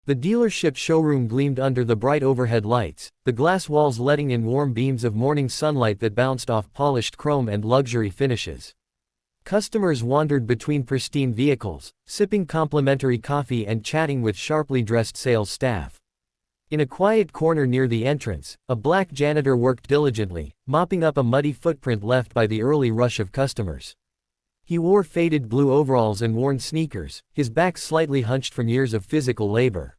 The dealership showroom gleamed under the bright overhead lights, the glass walls letting in warm beams of morning sunlight that bounced off polished chrome and luxury finishes. Customers wandered between pristine vehicles, sipping complimentary coffee and chatting with sharply dressed sales staff. In a quiet corner near the entrance, a black janitor worked diligently, mopping up a muddy footprint left by the early rush of customers. He wore faded blue overalls and worn sneakers, his back slightly hunched from years of physical labor.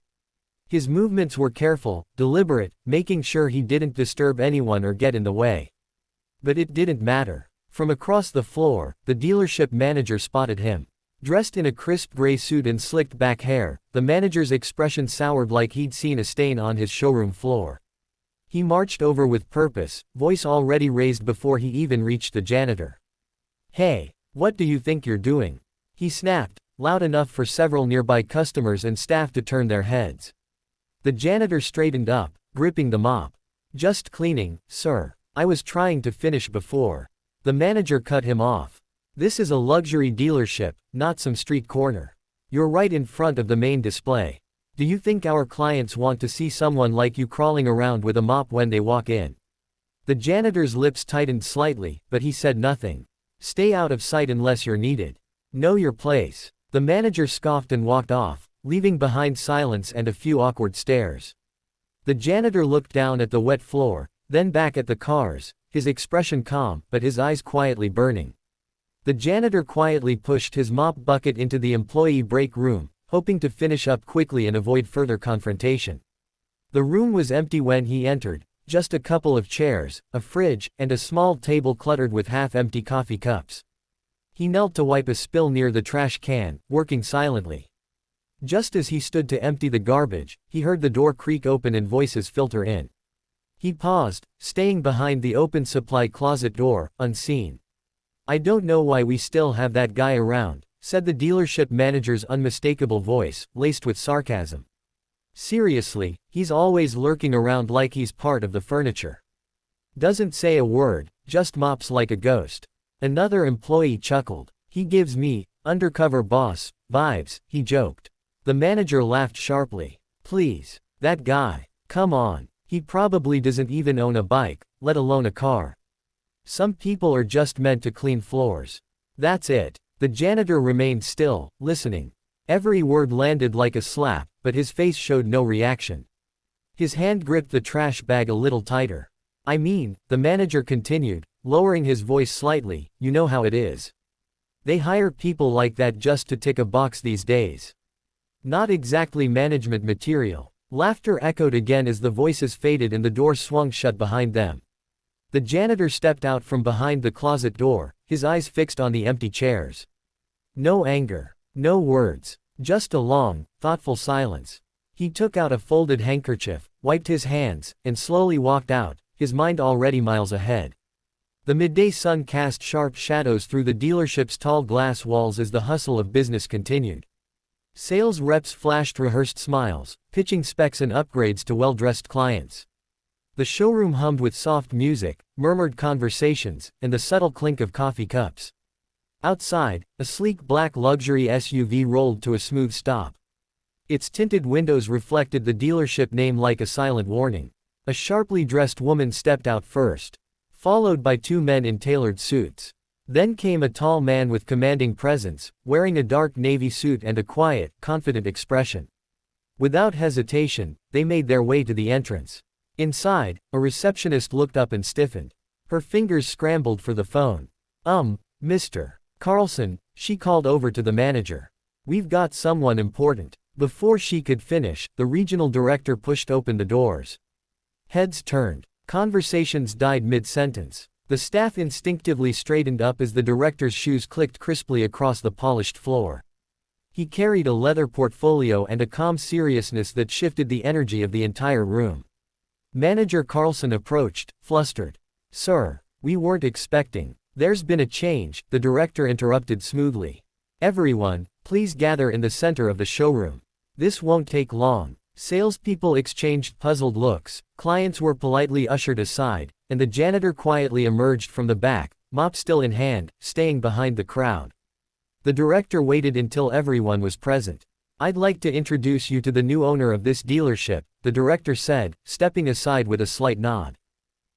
His movements were careful, deliberate, making sure he didn't disturb anyone or get in the way. But it didn't matter. From across the floor, the dealership manager spotted him. Dressed in a crisp gray suit and slicked back hair, the manager's expression soured like he'd seen a stain on his showroom floor. He marched over with purpose, voice already raised before he even reached the janitor. "Hey, what do you think you're doing?" he snapped, loud enough for several nearby customers and staff to turn their heads. The janitor straightened up, gripping the mop. "Just cleaning, sir. I was trying to finish before." The manager cut him off. "This is a luxury dealership, not some street corner. You're right in front of the main display. Do you think our clients want to see someone like you crawling around with a mop when they walk in?" The janitor's lips tightened slightly, but he said nothing. "Stay out of sight unless you're needed. Know your place." The manager scoffed and walked off, leaving behind silence and a few awkward stares. The janitor looked down at the wet floor, then back at the cars, his expression calm, but his eyes quietly burning. The janitor quietly pushed his mop bucket into the employee break room, hoping to finish up quickly and avoid further confrontation. The room was empty when he entered, just a couple of chairs, a fridge, and a small table cluttered with half-empty coffee cups. He knelt to wipe a spill near the trash can, working silently. Just as he stood to empty the garbage, he heard the door creak open and voices filter in. He paused, staying behind the open supply closet door, unseen. "I don't know why we still have that guy around," said the dealership manager's unmistakable voice, laced with sarcasm. "Seriously, he's always lurking around like he's part of the furniture. Doesn't say a word, just mops like a ghost." Another employee chuckled. "He gives me undercover boss vibes," he joked. The manager laughed sharply. "Please, that guy. Come on. He probably doesn't even own a bike, let alone a car. Some people are just meant to clean floors. That's it." The janitor remained still, listening. Every word landed like a slap, but his face showed no reaction. His hand gripped the trash bag a little tighter. "I mean," the manager continued, lowering his voice slightly, "you know how it is. They hire people like that just to tick a box these days. Not exactly management material." Laughter echoed again as the voices faded and the door swung shut behind them. The janitor stepped out from behind the closet door, his eyes fixed on the empty chairs. No anger. No words. Just a long, thoughtful silence. He took out a folded handkerchief, wiped his hands, and slowly walked out, his mind already miles ahead. The midday sun cast sharp shadows through the dealership's tall glass walls as the hustle of business continued. Sales reps flashed rehearsed smiles, pitching specs and upgrades to well-dressed clients. The showroom hummed with soft music, murmured conversations, and the subtle clink of coffee cups. Outside, a sleek black luxury SUV rolled to a smooth stop. Its tinted windows reflected the dealership name like a silent warning. A sharply dressed woman stepped out first, followed by two men in tailored suits. Then came a tall man with commanding presence, wearing a dark navy suit and a quiet, confident expression. Without hesitation, they made their way to the entrance. Inside, a receptionist looked up and stiffened. Her fingers scrambled for the phone. Mr. Carlson," she called over to the manager. "We've got someone important." Before she could finish, the regional director pushed open the doors. Heads turned. Conversations died mid-sentence. The staff instinctively straightened up as the director's shoes clicked crisply across the polished floor. He carried a leather portfolio and a calm seriousness that shifted the energy of the entire room. Manager Carlson approached, flustered. "Sir, we weren't expecting." "There's been a change," the director interrupted smoothly. "Everyone, please gather in the center of the showroom. This won't take long." Salespeople exchanged puzzled looks, clients were politely ushered aside, and the janitor quietly emerged from the back, mop still in hand, staying behind the crowd. The director waited until everyone was present. I'd like to introduce you to the new owner of this dealership, the director said, stepping aside with a slight nod.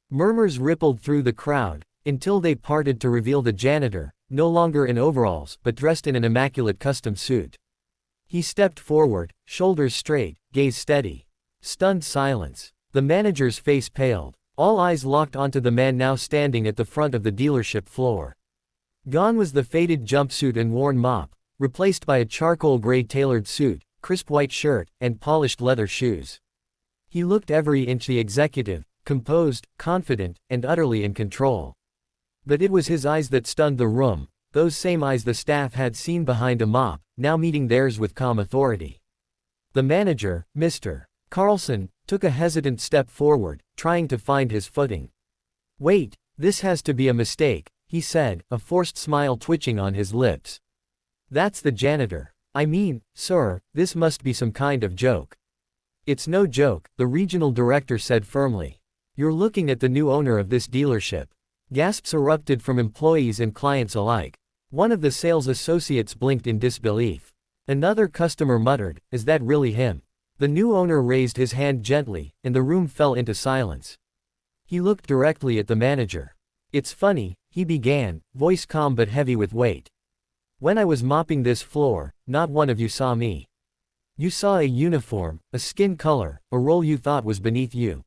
Murmurs rippled through the crowd, until they parted to reveal the janitor, no longer in overalls but dressed in an immaculate custom suit. He stepped forward, shoulders straight, gaze steady. Stunned silence. The manager's face paled. All eyes locked onto the man now standing at the front of the dealership floor. Gone was the faded jumpsuit and worn mop, replaced by a charcoal gray tailored suit, crisp white shirt, and polished leather shoes. He looked every inch the executive, composed, confident, and utterly in control. But it was his eyes that stunned the room, those same eyes the staff had seen behind a mop, now meeting theirs with calm authority. The manager, Mr. Carlson, took a hesitant step forward, trying to find his footing. "Wait, this has to be a mistake," he said, a forced smile twitching on his lips. "That's the janitor. I mean, sir, this must be some kind of joke." "It's no joke," the regional director said firmly. "You're looking at the new owner of this dealership." Gasps erupted from employees and clients alike. One of the sales associates blinked in disbelief. Another customer muttered, "Is that really him?" The new owner raised his hand gently, and the room fell into silence. He looked directly at the manager. "It's funny," he began, voice calm but heavy with weight. "When I was mopping this floor, not one of you saw me. You saw a uniform, a skin color, a role you thought was beneath you.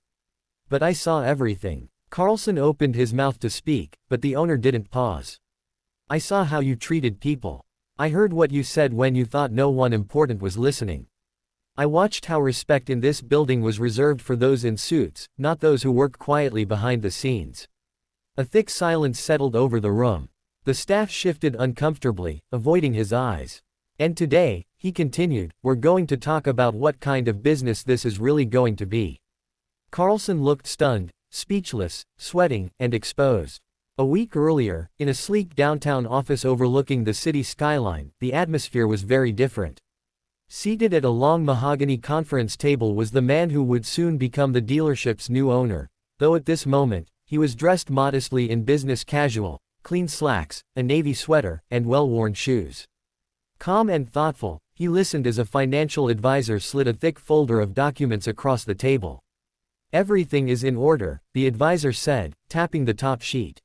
But I saw everything." Carlson opened his mouth to speak, but the owner didn't pause. "I saw how you treated people. I heard what you said when you thought no one important was listening. I watched how respect in this building was reserved for those in suits, not those who work quietly behind the scenes." A thick silence settled over the room. The staff shifted uncomfortably, avoiding his eyes. "And today," he continued, "we're going to talk about what kind of business this is really going to be." Carlson looked stunned, speechless, sweating, and exposed. A week earlier, in a sleek downtown office overlooking the city skyline, the atmosphere was very different. Seated at a long mahogany conference table was the man who would soon become the dealership's new owner, though at this moment, he was dressed modestly in business casual, clean slacks, a navy sweater, and well-worn shoes. Calm and thoughtful, he listened as a financial advisor slid a thick folder of documents across the table. "Everything is in order," the advisor said, tapping the top sheet.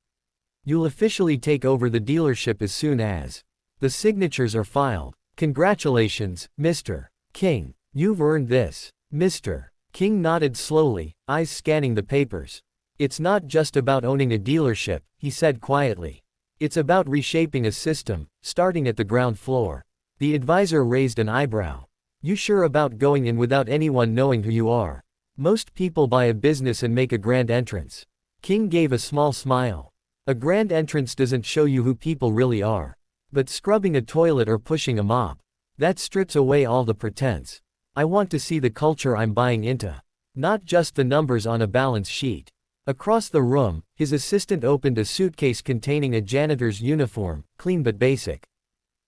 "You'll officially take over the dealership as soon as the signatures are filed. Congratulations, Mr. King. You've earned this." Mr. King nodded slowly, eyes scanning the papers. "It's not just about owning a dealership," he said quietly. "It's about reshaping a system, starting at the ground floor." The advisor raised an eyebrow. "You sure about going in without anyone knowing who you are? Most people buy a business and make a grand entrance." King gave a small smile. "A grand entrance doesn't show you who people really are. But scrubbing a toilet or pushing a mop, that strips away all the pretense. I want to see the culture I'm buying into. Not just the numbers on a balance sheet." Across the room, his assistant opened a suitcase containing a janitor's uniform, clean but basic.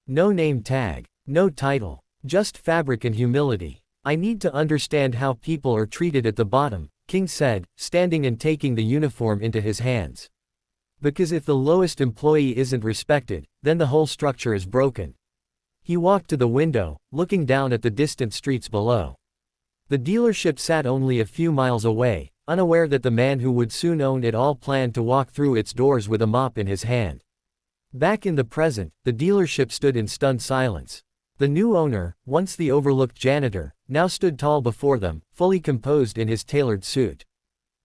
No name tag, no title, just fabric and humility. "I need to understand how people are treated at the bottom," King said, standing and taking the uniform into his hands. "Because if the lowest employee isn't respected, then the whole structure is broken." He walked to the window, looking down at the distant streets below. The dealership sat only a few miles away, unaware that the man who would soon own it all planned to walk through its doors with a mop in his hand. Back in the present, the dealership stood in stunned silence. The new owner, once the overlooked janitor, now stood tall before them, fully composed in his tailored suit.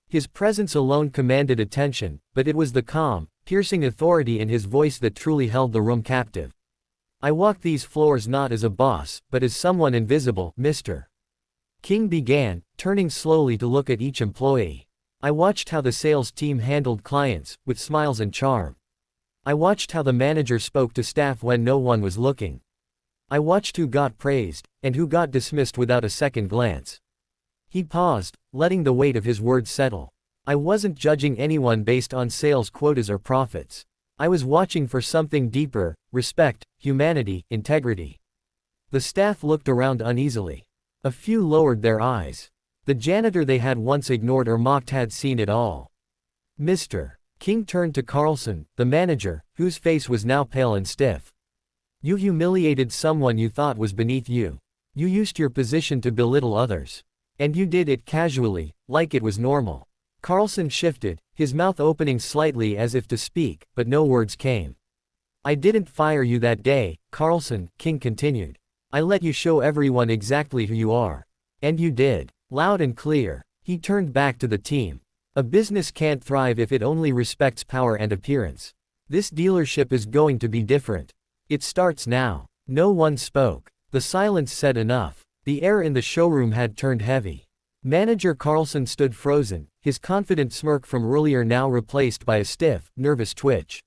His presence alone commanded attention, but it was the calm, piercing authority in his voice that truly held the room captive. "I walk these floors not as a boss, but as someone invisible, Mr. King began, turning slowly to look at each employee. "I watched how the sales team handled clients, with smiles and charm. I watched how the manager spoke to staff when no one was looking. I watched who got praised, and who got dismissed without a second glance." He paused, letting the weight of his words settle. "I wasn't judging anyone based on sales quotas or profits. I was watching for something deeper: respect, humanity, integrity." The staff looked around uneasily. A few lowered their eyes. The janitor they had once ignored or mocked had seen it all. Mr. King turned to Carlson, the manager, whose face was now pale and stiff. "You humiliated someone you thought was beneath you. You used your position to belittle others. And you did it casually, like it was normal. Carlson shifted, his mouth opening slightly as if to speak, but no words came. I didn't fire you that day, Carlson, King continued. I let you show everyone exactly who you are. And you did. Loud and clear. He turned back to the team. A business can't thrive if it only respects power and appearance. This dealership is going to be different. It starts now. No one spoke. The silence said enough. The air in the showroom had turned heavy. Manager Carlson stood frozen, his confident smirk from earlier now replaced by a stiff, nervous twitch.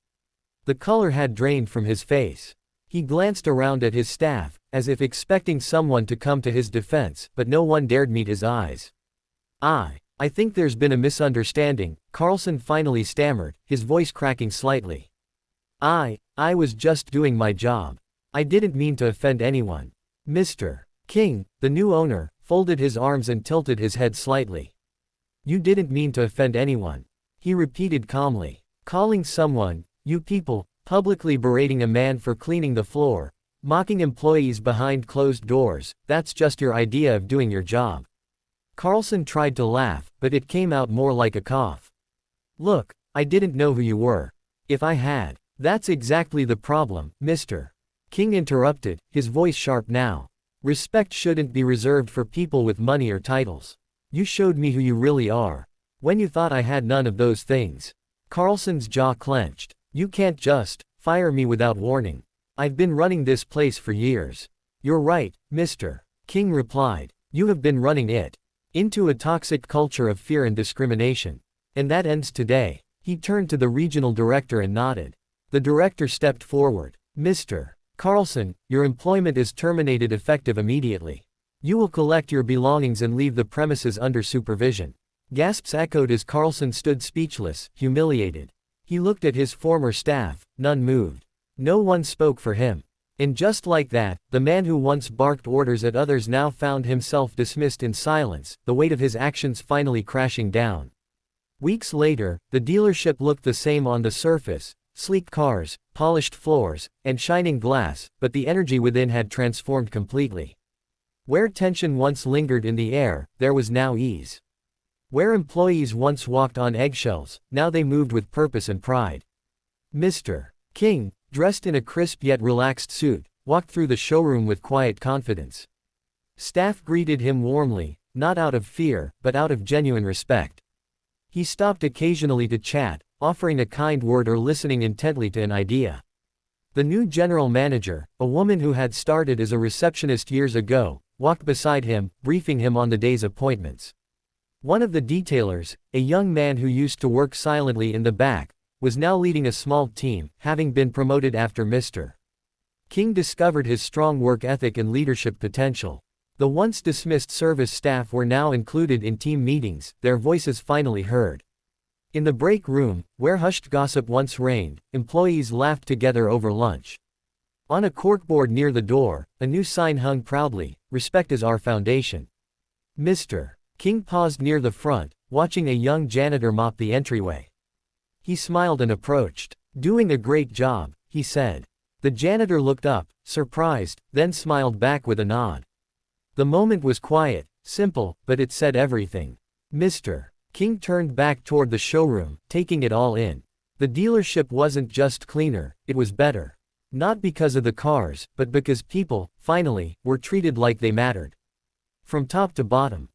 The color had drained from his face. He glanced around at his staff, as if expecting someone to come to his defense, but no one dared meet his eyes. I think there's been a misunderstanding, Carlson finally stammered, his voice cracking slightly. I was just doing my job. I didn't mean to offend anyone. Mr. King, the new owner, folded his arms and tilted his head slightly. You didn't mean to offend anyone. He repeated calmly. Calling someone, you people, publicly berating a man for cleaning the floor, mocking employees behind closed doors, that's just your idea of doing your job. Carlson tried to laugh, but it came out more like a cough. Look, I didn't know who you were. If I had. That's exactly the problem, Mr. King interrupted, his voice sharp now. Respect shouldn't be reserved for people with money or titles. You showed me who you really are. When you thought I had none of those things. Carlson's jaw clenched. You can't just fire me without warning. I've been running this place for years. You're right, Mr. King replied. You have been running it into a toxic culture of fear and discrimination. And that ends today. He turned to the regional director and nodded. The director stepped forward. Mr. Carlson, your employment is terminated effective immediately. You will collect your belongings and leave the premises under supervision. Gasps echoed as Carlson stood speechless, humiliated. He looked at his former staff, none moved. No one spoke for him. And just like that, the man who once barked orders at others now found himself dismissed in silence, the weight of his actions finally crashing down. Weeks later, the dealership looked the same on the surface, sleek cars, polished floors, and shining glass, but the energy within had transformed completely. Where tension once lingered in the air, there was now ease. Where employees once walked on eggshells, now they moved with purpose and pride. Mr. King, dressed in a crisp yet relaxed suit, walked through the showroom with quiet confidence. Staff greeted him warmly, not out of fear, but out of genuine respect. He stopped occasionally to chat, offering a kind word or listening intently to an idea. The new general manager, a woman who had started as a receptionist years ago, walked beside him, briefing him on the day's appointments. One of the detailers, a young man who used to work silently in the back, was now leading a small team, having been promoted after Mr. King discovered his strong work ethic and leadership potential. The once dismissed service staff were now included in team meetings, their voices finally heard. In the break room, where hushed gossip once reigned, employees laughed together over lunch. On a corkboard near the door, a new sign hung proudly, "Respect is our foundation." Mr. King paused near the front, watching a young janitor mop the entryway. He smiled and approached. "Doing a great job," he said. The janitor looked up, surprised, then smiled back with a nod. The moment was quiet, simple, but it said everything. Mr. King turned back toward the showroom, taking it all in. The dealership wasn't just cleaner, it was better. Not because of the cars, but because people, finally, were treated like they mattered. From top to bottom,